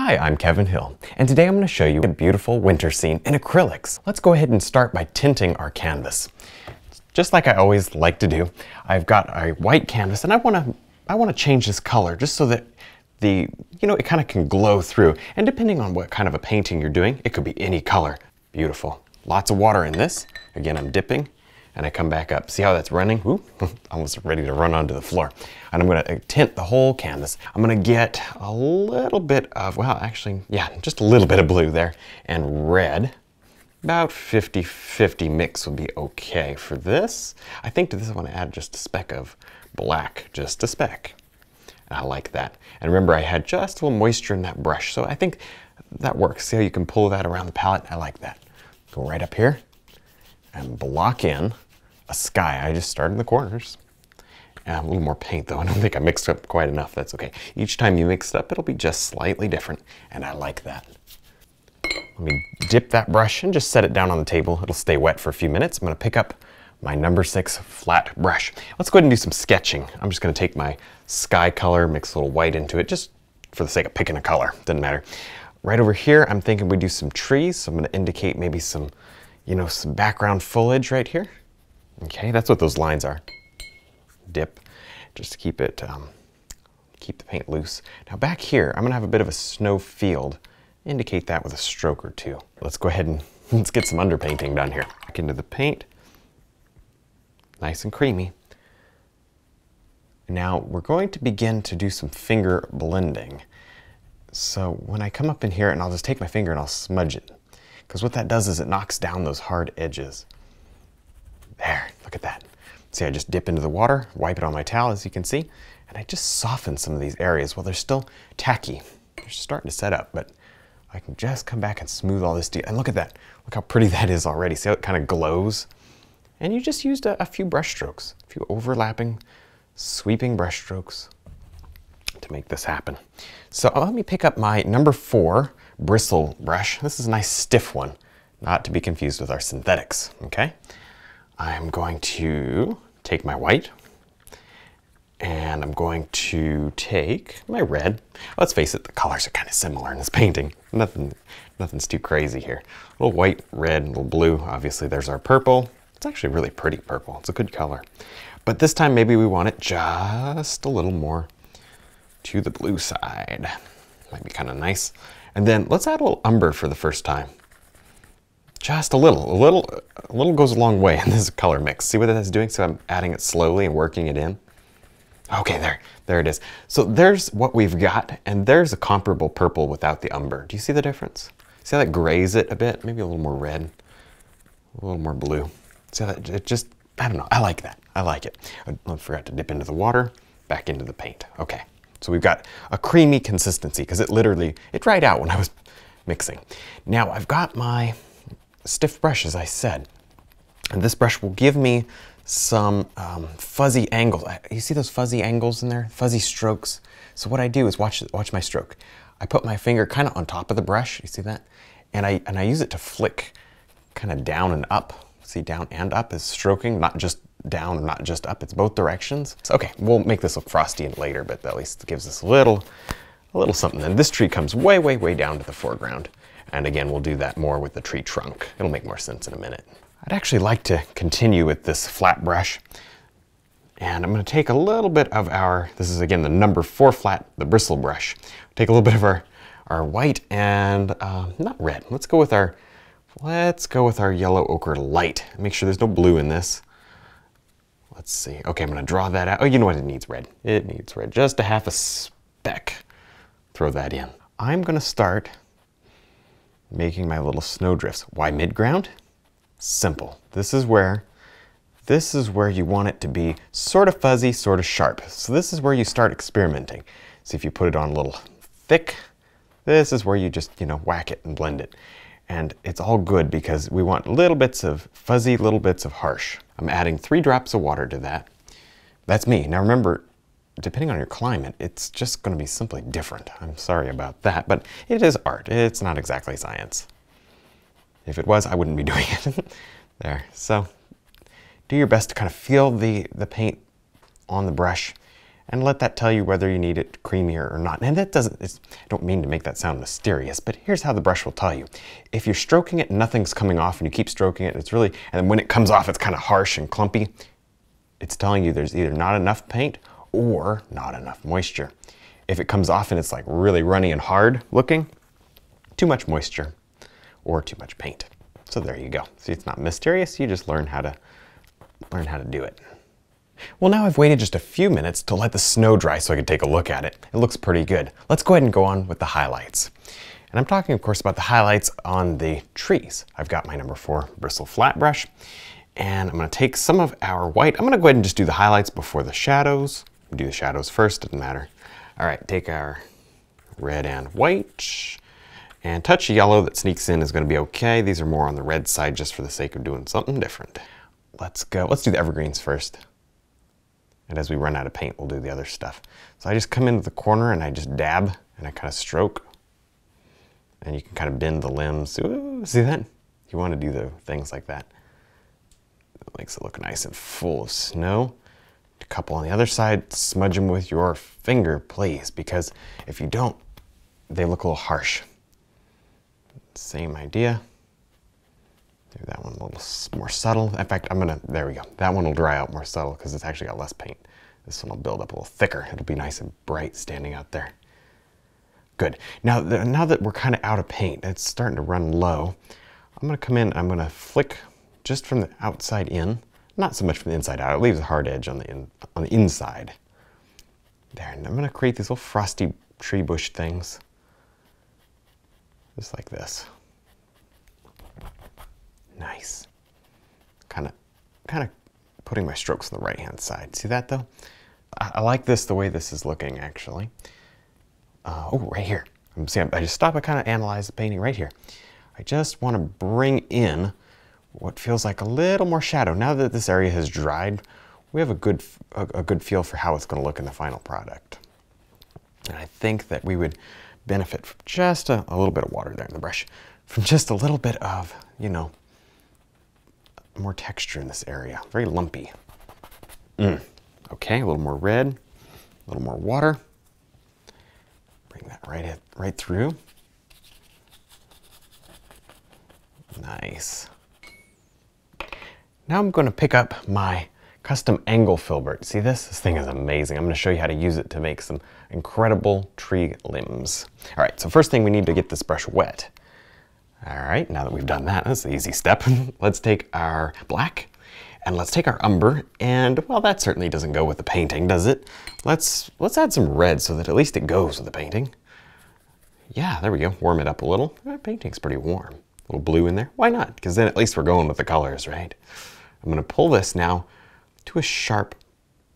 Hi, I'm Kevin Hill, and today I'm going to show you a beautiful winter scene in acrylics. Let's go ahead and start by tinting our canvas. Just like I always like to do, I've got a white canvas and I want to change this color just so that it kind of can glow through. And depending on what kind of a painting you're doing, it could be any color. Beautiful. Lots of water in this. Again, I'm dipping and I come back up. See how that's running? Ooh, almost ready to run onto the floor. And I'm going to tint the whole canvas. I'm going to get a little bit of, well, actually, yeah, just a little bit of blue there and red. About 50-50 mix would be okay for this. I think to this I want to add just a speck of black, just a speck. I like that. And remember, I had just a little moisture in that brush, so I think that works. See how you can pull that around the palette? I like that. Go right up here and block in a sky. I just started in the corners. And a little more paint though. I don't think I mixed up quite enough. That's okay. Each time you mix it up, it'll be just slightly different, and I like that. Let me dip that brush and just set it down on the table. It'll stay wet for a few minutes. I'm going to pick up my number 6 flat brush. Let's go ahead and do some sketching. I'm just going to take my sky color, mix a little white into it, just for the sake of picking a color. Doesn't matter. Right over here, I'm thinking we do some trees. So I'm going to indicate maybe some, some background foliage right here. Okay, that's what those lines are. Dip, just to keep it, keep the paint loose. Now back here, I'm going to have a bit of a snow field. Indicate that with a stroke or two. Let's go ahead and let's get some underpainting done here. Back into the paint. Nice and creamy. Now we're going to begin to do some finger blending. So when I come up in here, and I'll just take my finger and I'll smudge it. Because what that does is it knocks down those hard edges. There, look at that. See, I just dip into the water, wipe it on my towel, as you can see, and I just soften some of these areas. Well, they're still tacky. They're starting to set up, but I can just come back and smooth all this. And look at that. Look how pretty that is already. See how it kind of glows? And you just used a few brush strokes, a few overlapping, sweeping brush strokes to make this happen. So let me pick up my number 4 bristle brush. This is a nice stiff one, not to be confused with our synthetics, okay? I'm going to take my white and I'm going to take my red. Let's face it, the colors are kind of similar in this painting. Nothing's too crazy here. A little white, red, a little blue. Obviously there's our purple. It's actually really pretty purple. It's a good color. But this time maybe we want it just a little more to the blue side. Might be kind of nice. And then let's add a little umber for the first time. Just a little. A little goes a long way in this color mix. See what that's doing? So I'm adding it slowly and working it in. Okay, there it is. So there's what we've got, and there's a comparable purple without the umber. Do you see the difference? See how that grays it a bit? Maybe a little more red, a little more blue. See how that, it just, I don't know, I like that. I like it. I forgot to dip into the water, back into the paint. Okay, so we've got a creamy consistency because it dried out when I was mixing. Now I've got my stiff brush, as I said, and this brush will give me some fuzzy angles. You see those fuzzy angles in there? Fuzzy strokes. So what I do is watch my stroke. I put my finger kind of on top of the brush. You see that? And I use it to flick kind of down and up. See, down and up is stroking, not just down, not just up. It's both directions. So, okay, we'll make this look frosty later, but at least it gives us a little something. And this tree comes way, way, way down to the foreground. And again, we'll do that more with the tree trunk. It'll make more sense in a minute. I'd actually like to continue with this flat brush. And I'm going to take a little bit of this is again the number 4 flat, the bristle brush. Take a little bit of our white and, not red. Let's go with our yellow ochre light. Make sure there's no blue in this. Let's see. Okay, I'm going to draw that out. Oh, you know what? It needs red. It needs red. Just a half a speck. Throw that in. I'm going to start making my little snowdrifts. Why mid-ground? Simple. This is where you want it to be sort of fuzzy, sort of sharp. So this is where you start experimenting. See, if you put it on a little thick, this is where you just, whack it and blend it. And it's all good because we want little bits of fuzzy, little bits of harsh. I'm adding 3 drops of water to that. That's me. Now remember, depending on your climate, it's just going to be simply different. I'm sorry about that, but it is art. It's not exactly science. If it was, I wouldn't be doing it. There. So do your best to kind of feel the paint on the brush and let that tell you whether you need it creamier or not. And that doesn't, I don't mean to make that sound mysterious, but here's how the brush will tell you. If you're stroking it and nothing's coming off and you keep stroking it, it's really, and when it comes off it's kind of harsh and clumpy, it's telling you there's either not enough paint or not enough moisture. If it comes off and it's like really runny and hard looking, too much moisture or too much paint. So there you go. See, it's not mysterious, you just learn how to do it. Well, now I've waited just a few minutes to let the snow dry so I could take a look at it. It looks pretty good. Let's go ahead and go on with the highlights. And I'm talking, of course, about the highlights on the trees. I've got my number 4 bristle flat brush, and I'm going to take some of our white. I'm going to go ahead and just do the highlights before the shadows. Do the shadows first, doesn't matter. All right, take our red and white, and touch of yellow that sneaks in is going to be okay. These are more on the red side just for the sake of doing something different. Let's do the evergreens first. And as we run out of paint, we'll do the other stuff. So I just come into the corner and I just dab and I kind of stroke. And you can kind of bend the limbs. Ooh, see that? You want to do the things like that. It makes it look nice and full of snow. A couple on the other side, smudge them with your finger, please, because if you don't, they look a little harsh. Same idea. Do that one a little more subtle. In fact, there we go. That one will dry out more subtle because it's actually got less paint. This one will build up a little thicker. It'll be nice and bright standing out there. Good. Now that we're kind of out of paint, it's starting to run low, I'm going to come in, I'm going to flick just from the outside in, not so much from the inside out. It leaves a hard edge on the inside. There, and I'm going to create these little frosty tree bush things. Just like this. Nice. Kind of putting my strokes on the right-hand side. See that though? I like this the way this is looking actually. Oh, right here. See, I just stop and kind of analyze the painting right here. I just want to bring in what feels like a little more shadow. Now that this area has dried, we have a good feel for how it's going to look in the final product. And I think that we would benefit from just a little bit of water there in the brush, from just a little bit of, you know, more texture in this area. Very lumpy. Okay, a little more red, a little more water. Bring that right through. Nice. Now I'm going to pick up my custom angle filbert. See this? This thing is amazing. I'm going to show you how to use it to make some incredible tree limbs. All right, so first thing we need to get this brush wet. All right, now that we've done that, that's the easy step. Let's take our black and let's take our umber, and well, that certainly doesn't go with the painting, does it? Let's add some red so that at least it goes with the painting. Yeah, there we go. Warm it up a little. That painting's pretty warm. A little blue in there. Why not? Because then at least we're going with the colors, right? I'm going to pull this now to a sharp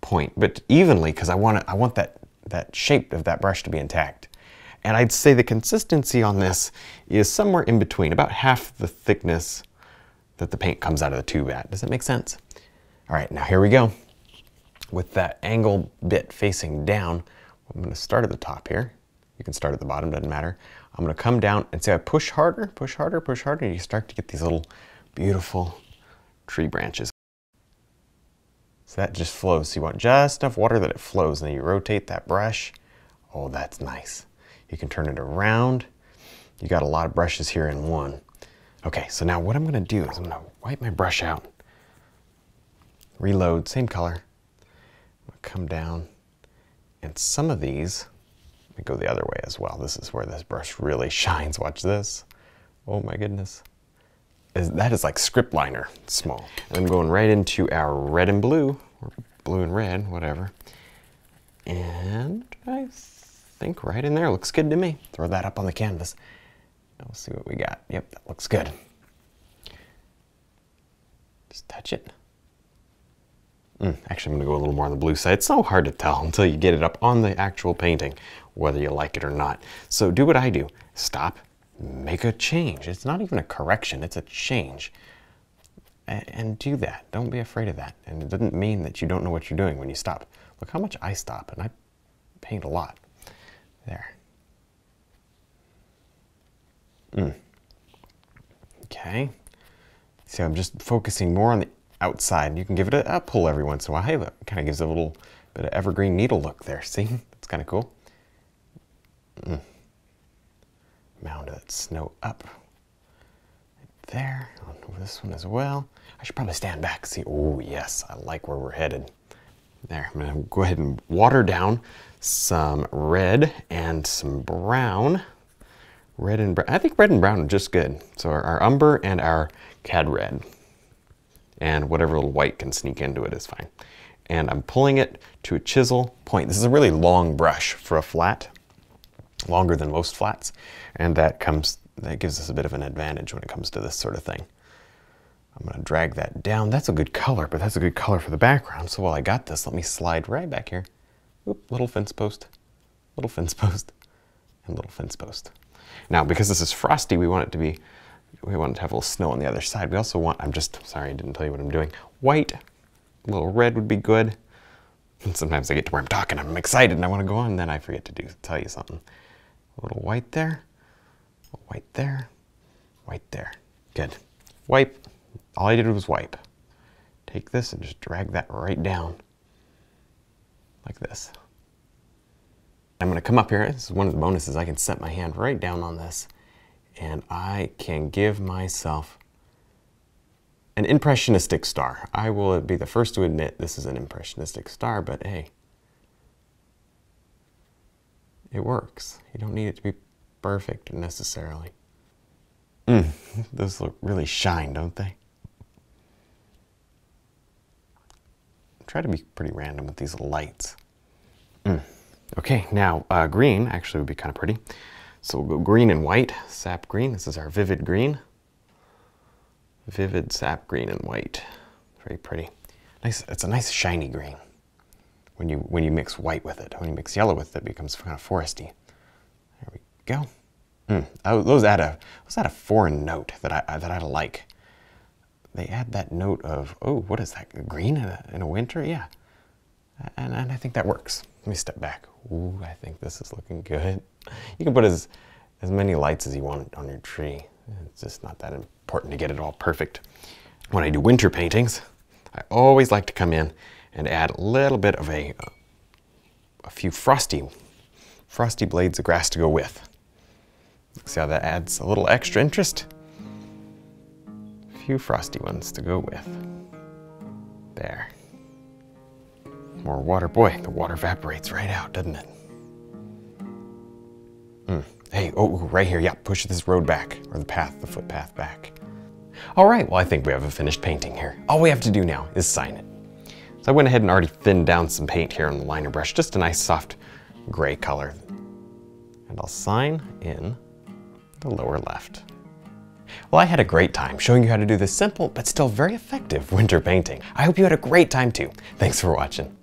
point, but evenly, because I want that shape of that brush to be intact. And I'd say the consistency on this is somewhere in between, about half the thickness that the paint comes out of the tube at. Does that make sense? All right, now here we go. With that angle bit facing down, I'm going to start at the top here. You can start at the bottom, doesn't matter. I'm going to come down and say I push harder, push harder, push harder, and you start to get these little beautiful tree branches. So that just flows. So you want just enough water that it flows, and then you rotate that brush. Oh, that's nice. You can turn it around. You got a lot of brushes here in one. Okay, so now what I'm going to do is I'm going to wipe my brush out, reload, same color. I'm going to come down, and some of these, let me go the other way as well. This is where this brush really shines. Watch this. Oh my goodness. That is like script liner, small. And I'm going right into our red and blue, or blue and red, whatever. And I think right in there, looks good to me. Throw that up on the canvas. We'll see what we got. Yep, that looks good. Just touch it. Actually, I'm going to go a little more on the blue side. It's so hard to tell until you get it up on the actual painting, whether you like it or not. So do what I do. Stop, make a change. It's not even a correction, it's a change. And do that. Don't be afraid of that. And it doesn't mean that you don't know what you're doing when you stop. Look how much I stop, and I paint a lot. There. Okay. See, I'm just focusing more on the outside. You can give it a pull every once in a while. Hey, look, it kind of gives it a little Bit of evergreen needle look there, see? That's kind of cool. Mound that snow up. Right there, on this one as well. I should probably stand back, see, oh yes, I like where we're headed. There, I'm gonna go ahead and water down some red and some brown. Red and brown, I think red and brown are just good. So our umber and our cad red. And whatever little white can sneak into it is fine. And I'm pulling it to a chisel point. This is a really long brush for a flat, longer than most flats. And that gives us a bit of an advantage when it comes to this sort of thing. I'm gonna drag that down. That's a good color, but that's a good color for the background. So while I got this, let me slide right back here. Oop, little fence post, and little fence post. Now, because this is frosty, we want it to have a little snow on the other side. We also want, sorry, I didn't tell you what I'm doing. White, a little red would be good. And sometimes I get to where I'm talking, I'm excited and I want to go on, and then I forget to tell you something. A little white there, white there, white there. Good. Wipe. All I did was wipe. Take this and just drag that right down. Like this. I'm going to come up here. This is one of the bonuses. I can set my hand right down on this and I can give myself an impressionistic star. I will be the first to admit this is an impressionistic star, but hey, it works. You don't need it to be perfect necessarily. Those look really shine, don't they? Try to be pretty random with these lights. Okay, now green actually would be kind of pretty. So we'll go green and white, sap green. This is our vivid green. Vivid sap green and white. Very pretty. Nice. It's a nice shiny green. When you mix white with it, when you mix yellow with it, it becomes kind of foresty. There we go. Oh, those add a foreign note that I like. They add that note of, oh, what is that? Green in a winter? Yeah. And I think that works. Let me step back. Ooh, I think this is looking good. You can put as many lights as you want on your tree. It's just not that important to get it all perfect. When I do winter paintings, I always like to come in and add a little bit of a few frosty blades of grass to go with. See how that adds a little extra interest? A few frosty ones to go with. There. More water. Boy, the water evaporates right out, doesn't it? Hey, oh, right here. Yeah, push this road back, or the footpath back. All right, well, I think we have a finished painting here. All we have to do now is sign it. So I went ahead and already thinned down some paint here on the liner brush, just a nice soft gray color. And I'll sign in the lower left. Well, I had a great time showing you how to do this simple but still very effective winter painting. I hope you had a great time too. Thanks for watching.